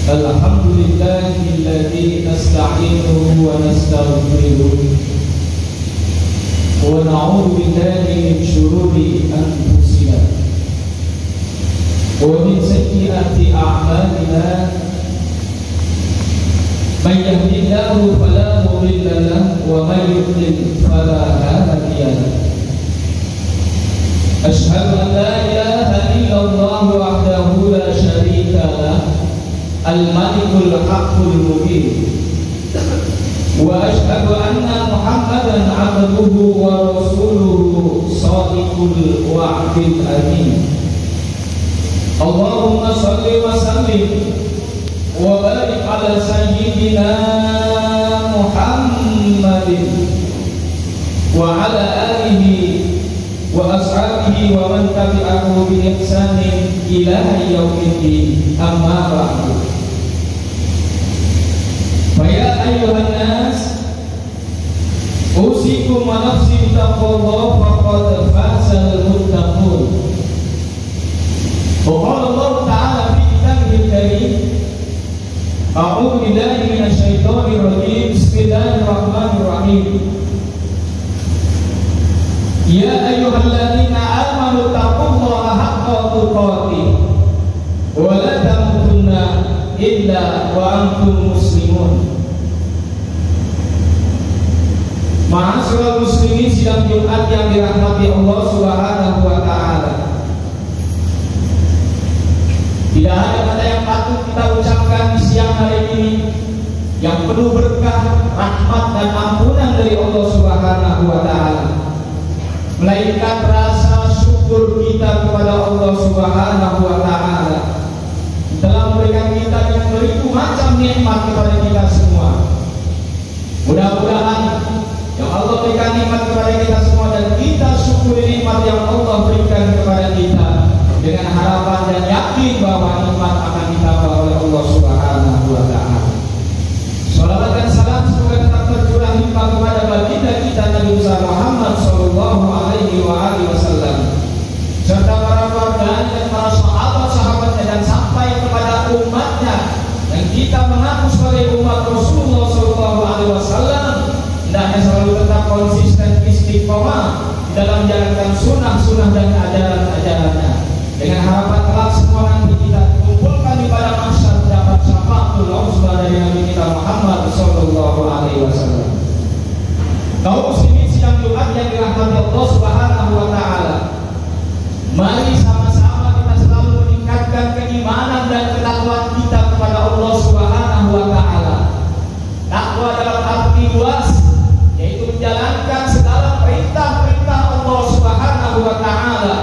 Alhamdulillahilladzi nasta'inuhu wa nastaghfiruh wa na'udzu billahi min shururi anfusina wa min sayyiati a'malina. Man yahdihillahu fala mudilla lahu wa man yudlil fala hadiya lahu. Asyhadu an la ilaha illallah wahdahu la syarika lahu al-malikul haqqul mubin wa asyhadu anna Muhammadan 'abduhu wa rasuluhu shadiqul wa'dil amin. Allahumma shalli wa sallim wa barik ala sayyidina Muhammadin wa ala alihi wa ashabihi wa man tabi'ahu bi ihsanin ila yaumiddin. Amma ba'du. Faya ayyuhan nas, usikum wa nafsi bitaqwallah faqad fazal muttaqun. Wa qala Allah ta'ala fi kitabihil karim, a'udzu billahi minasy syaithanir rajim. Bismillahirrahmanirrahim. Ya ayyuhalladzina amanu taqullaha haqqa tuqatih wa la tamutunna illa wa antum muslimun. Ma'asyiral muslimin, sidang Jumat yang dirahmati Allah Subhanahu wa taala. Tidak ada kata yang patut kita ucapkan di siang hari ini yang penuh berkah, rahmat dan ampunan dari Allah Subhanahu wa taala, melainkan rasa syukur kita kepada Allah Subhanahu wa taala telah memberikan kita yang beribu macam nikmat kepada kita semua. Mudah-mudahan yang Allah berikan nikmat kepada kita semua dan kita syukuri nikmat yang Allah berikan kepada kita dengan harapan dan yakin bahwa nikmat akan ditambah oleh Allah Subhanahu wa taala. Salawat dan salam semoga tetap tercurah limpah kepada baginda kita Nabi Muhammad sallallahu alaihi wasallam serta para keluarga dan para sahabat-sahabatnya dan sampai kepada umatnya yang kita mengaku sebagai umat Rasulullah sallallahu alaihi wasallam. Hendaknya selalu tetap konsisten istiqomah dalam menjalankan sunnah-sunnah dan ajaran-ajarannya dengan harapan kelak semua nanti kita kumpulkan di pada mahsyar dapat syafaatul uzma dari Nabi kita Muhammad sallallahu alaihi wasallam. Kaum muslimin sidang Jumat yang dirahmati Allah Subhanahu wa taala, mari sama-sama kita selalu meningkatkan keimanan dan ketakwaan kita kepada Allah Subhanahu wa taala. Takwa dalam arti luas, yaitu menjalankan segala perintah-perintah Allah Subhanahu wa taala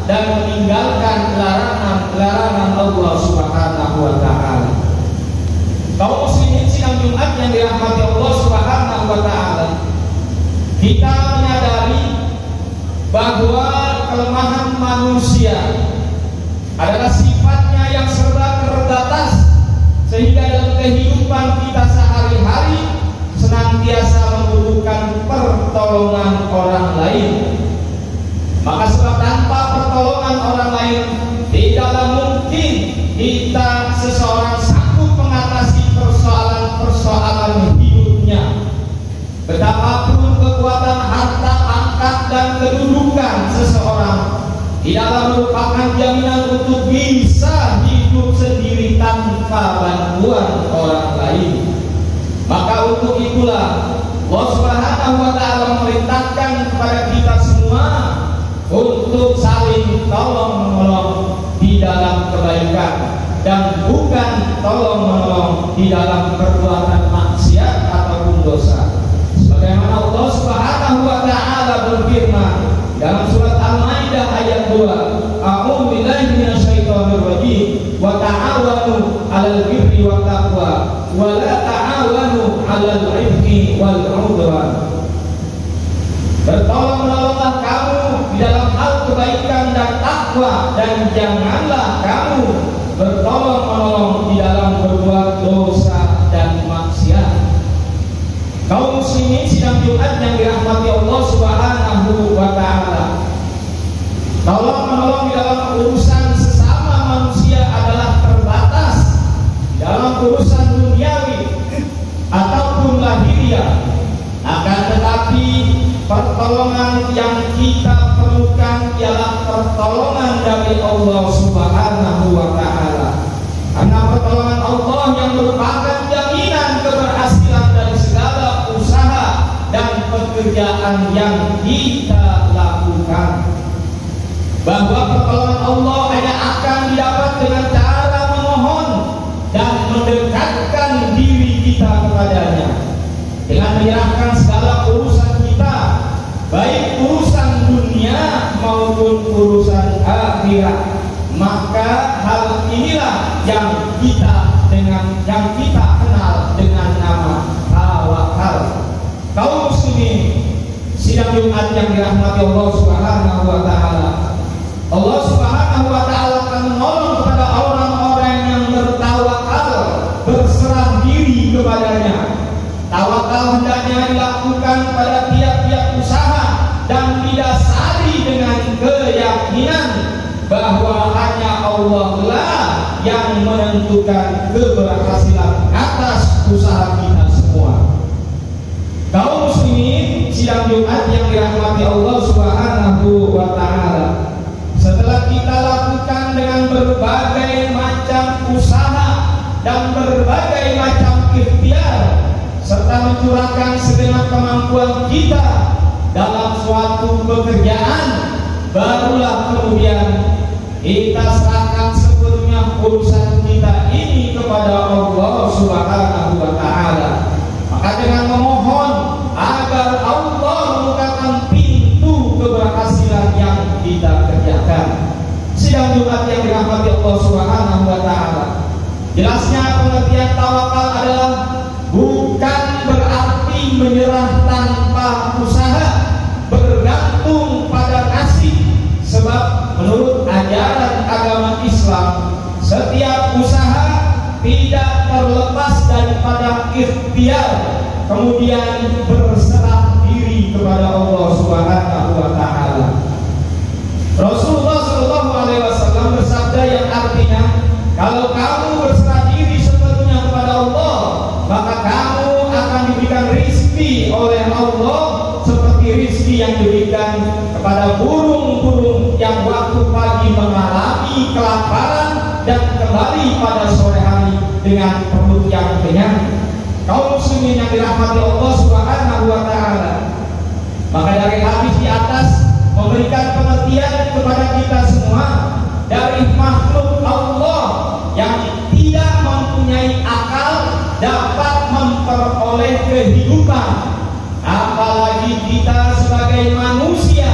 dan meninggalkan larangan-larangan Allah Subhanahu wa taala. Kaum muslimin sidang Jumat yang dirahmati Allah Subhanahu wa taala, kita menyadari bahwa kelemahan manusia adalah sifatnya yang serba terbatas, sehingga dalam kehidupan kita sehari-hari senantiasa membutuhkan pertolongan orang lain. Maka sebab tanpa pertolongan orang lain tidaklah mungkin kita seseorang sanggup mengatasi persoalan-persoalan hidupnya. Betapapun kekuatan harta, pangkat dan kedudukan seseorang tidaklah merupakan jaminan untuk bisa hidup sendiri tanpa bantuan orang lain. Maka untuk itulah Allah Subhanahu wa taala memerintahkan kepada kita semua untuk saling tolong-menolong di dalam kebaikan dan bukan tolong-menolong di dalam perbuatan maksiat ataupun dosa. Sebagaimana Allah Subhanahu wa taala berfirman dalam surat Al-Maidah ayat 2, A'udzu billahi minasyaitonir rajim, wa ta'awanu 'alal birri wat taqwa wa la ta'awanu 'alal ithmi wal 'udwan. Bertolong-menolonglah kamu di dalam hal kebaikan dan takwa, dan janganlah kamu bertolong-menolong di dalam berbuat dosa dan maksiat. Kaum muslimin sidang Jumat yang dirahmati Allah Subhanahu wa taala, tolong-menolong di dalam urusan dari Allah Subhanahu wa Ta'ala. Karena pertolongan Allah yang merupakan jaminan keberhasilan dari segala usaha dan pekerjaan yang kita lakukan. Bahwa pertolongan Allah hanya akan didapat dengan cara memohon dan mendekatkan diri kita kepadanya, dengan menyerahkan segala urusan kita, baik urusan dunia maupun urusan akhirat. Maka hal inilah yang kita kenal dengan nama tawakal. Kaum muslimin sidang Jumat yang dirahmati Allah Subhanahu wa Ta'ala, Allah Subhanahu wa Ta'ala akan menolong kepada orang-orang yang bertawakal, berserah diri kepadanya. Tawakal hendaknya dilakukan pada tiap-tiap usaha dan didasari dengan keyakinan bahwa hanya Allah lah yang menentukan keberhasilan atas usaha kita semua. Kaum muslimin sidang Jumat yang dirahmati Allah Subhanahu wa Ta'ala, setelah kita lakukan dengan berbagai macam usaha dan berbagai macam ikhtiar, serta mencurahkan segenap kemampuan kita dalam suatu pekerjaan, barulah kemudian kita serahkan sepenuhnya urusan kita ini kepada Allah Subhanahu wa Ta'ala. Maka dengan memohon agar Allah membukakan pintu keberhasilan yang kita kerjakan. Sidang Jumat yang dirahmati Allah Subhanahu wa Ta'ala, jelasnya pengertian tawakal adalah bukan berarti menyerah tanpa usaha, bergantung pada nasib. Sebab menurut ajaran agama Islam, setiap usaha tidak terlepas daripada ikhtiar, kemudian berserah diri kepada Allah Subhanahu wa Ta'ala. Rasulullah Shallallahu Alaihi Wasallam bersabda yang artinya, kalau kamu berserah diri sepenuhnya kepada Allah, maka kamu akan diberikan rizki oleh Allah seperti rizki yang diberikan kepada burung-burung yang waktu pagi mengalami kelaparan dan kembali pada sore hari dengan perut yang kenyang. Kaum muslimin yang dirahmati Allah Subhanahu wa Ta'ala, maka dari hadis di atas memberikan pengertian kepada kita semua, dari makhluk Allah yang tidak mempunyai akal dapat memperoleh kehidupan, apalagi kita sebagai manusia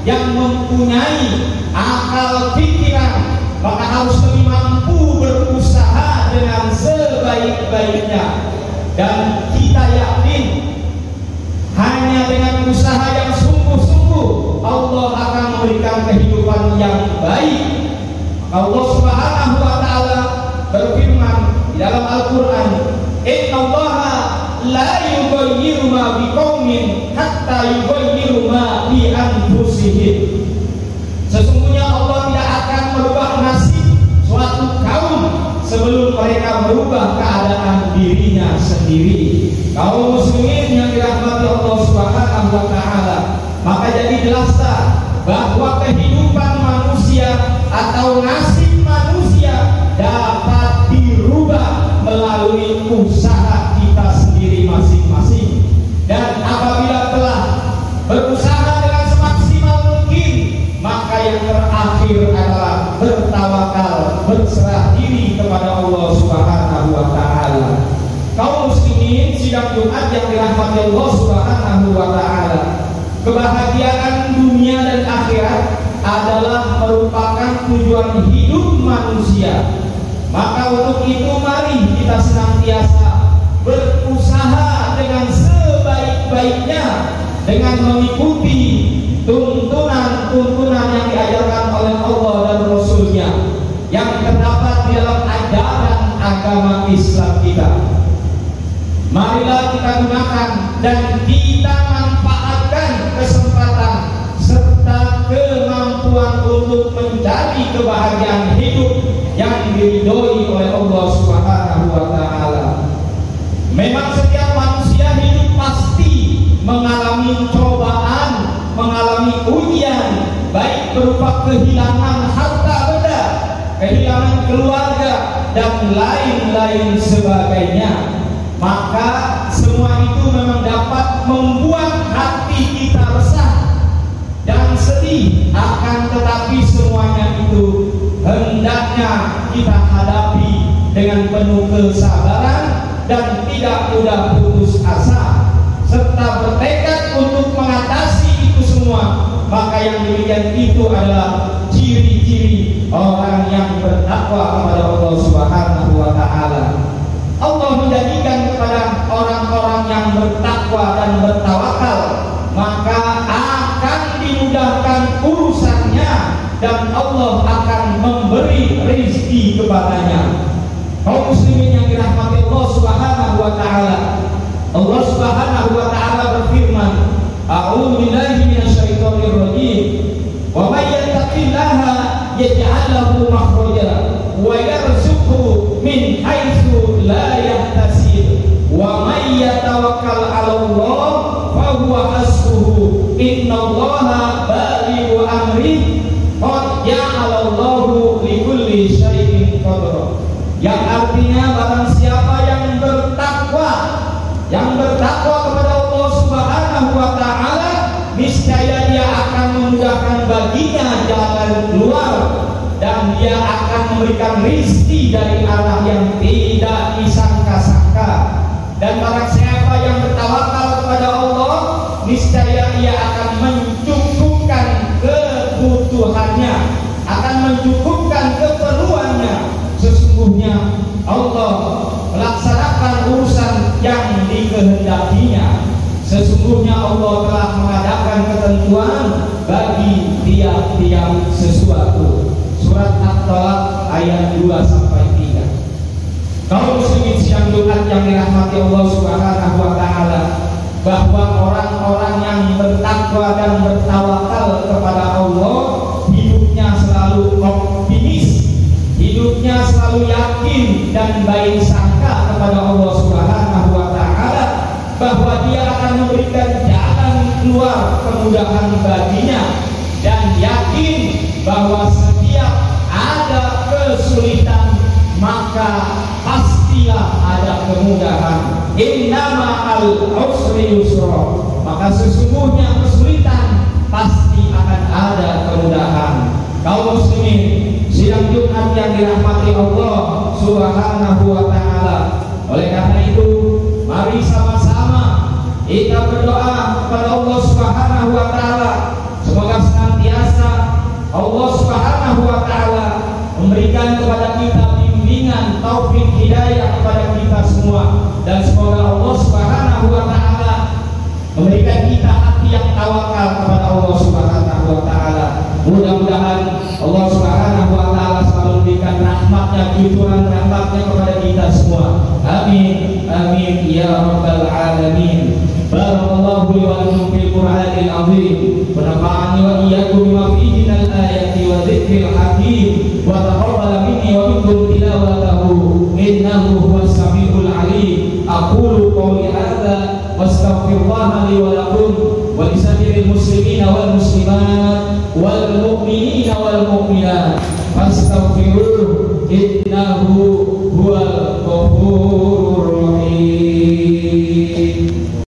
yang mempunyai akal pikiran, maka harus lebih mampu berusaha dengan sebaik-baiknya. Dan kita yakin hanya dengan usaha yang sungguh-sungguh Allah akan memberikan kehidupan yang baik. Allah Subhanahu wa Ta'ala berfirman di dalam Al-Quran, Innallaha la yughayyiru ma biqaumin hatta yughayyiru ma bi anfusihim. Sesungguhnya Allah tidak akan merubah nasib suatu kaum sebelum mereka merubah keadaan dirinya sendiri. Kaum muslimin yang dirahmati Allah Subhanahu wa Ta'ala, maka jadi jelaslah bahwa kehidupan manusia atau nasib manusia dapat dirubah melalui usaha kita sendiri masing-masing. Dan apabila telah berusaha dengan semaksimal mungkin, maka yang terakhir adalah bertawakal, berserah diri kepada Allah Subhanahu wa Ta'ala. Kaum muslimin sidang Jumat yang dirahmati Allah Subhanahu wa Ta'ala, kebahagiaan dunia dan akhirat adalah merupakan tujuan hidup manusia. Maka untuk itu mari kita senantiasa berusaha dengan sebaik-baiknya dengan mengikuti tuntunan-tuntunan yang diajarkan oleh Allah dan Rasul-Nya yang terdapat di dalam ajaran agama Islam kita. Marilah kita gunakan dan kita manfaatkan kesempatan serta kemampuan untuk mencari kebahagiaan hidup yang diridhoi oleh Allah Subhanahu wa Ta'ala. Memang setiap manusia hidup pasti mengalami cobaan, mengalami ujian, baik berupa kehilangan harta keluarga, dan lain-lain sebagainya. Maka semua itu memang dapat membuat hati kita resah dan sedih. Akan tetapi semuanya itu hendaknya kita hadapi dengan penuh kesabaran dan tidak mudah putus asa, serta bertekad untuk mengatasi itu semua. Maka yang demikian itu adalah ciri-ciri orang yang bertakwa kepada Allah Subhanahu wa Ta'ala. Allah menjadikan kepada orang-orang yang bertakwa dan bertawakal, maka akan dimudahkan urusannya dan Allah akan memberi rezeki kepadanya. Kaum muslimin yang dirahmati Allah Subhanahu wa Ta'ala, Allah Subhanahu wa Ta'ala berfirman, A'udzu billahi minasyaitonir rajim. Wa may yattaqillaha yaj'al lahu makhraja wa yarzuqhu min haitsu la yahtasib wa may yatawakkal 'ala Allah fa huwa hasbuhu innallaha balighu amrihi qad ja'ala Allahu likulli syai'in qadra. Yang artinya barang siapa yang bertakwa kepada Allah Subhanahu wa Ta'ala, niscaya dia akan memudahkan baginya jalan keluar dan dia akan memberikan rezeki dari arah yang tidak disangka-sangka. Dan barang siapa yang bertawakal kepada Allah, niscaya ia akan mencukupkan kebutuhannya, akan mencukupkan keperluannya. Sesungguhnya Allah melaksanakan urusan yang dikehendakinya. Sesungguhnya Allah telah mengadakan ketentuan bagi tiap-tiap sesuatu. Surat At-Talaq ayat 2-3. Kaum muslimin sidang Jumat yang dirahmati Allah Subhanahu wa Ta'ala, bahwa orang-orang yang bertakwa dan bertawakal kepada Allah, hidupnya selalu optimis, hidupnya selalu yakin dan baik sangka kepada Allah Subhanahu wa Ta'ala, bahwa dia akan memberikan jalan keluar kemudahan baginya, dan yakin bahwa setiap ada kesulitan maka pastilah ada kemudahan. Innama al-usri yusra, maka sesungguhnya kesulitan pasti akan ada kemudahan. Kaum muslimin sidang Jumat yang dirahmati Allah Subhanahu wa Ta'ala, oleh karena itu mari sama-sama kita berdoa kepada Allah Subhanahu wa Ta'ala, semoga senantiasa Allah Subhanahu wa Ta'ala memberikan kepada kita bimbingan, taufik, hidayah kepada kita semua, dan semoga Allah Subhanahu wa Ta'ala memberikan kita hati yang tawakal kepada Allah Subhanahu wa Ta'ala. Mudah-mudahan Allah Subhanahu wa Ta'ala selalu memberikan rahmatnya, cucuran rahmatnya kepada kita semua. Amin, amin ya rabbal alamin. Barakallahu li wa lakum fil Qur'anil azim, wa nafa'ani wa iyyakum bima fihi minal ayati wa dzikril hakim, wa taqabbal minni wa minkum tilawatahu innahu huwas samiul alim. Aqulu qawli hadza wastaghfirullaha li wa lakum wa lisa'iril muslimina wal muslimat wal mu'minina wal mu'minat fastaghfiruhu innahu huwal ghafurur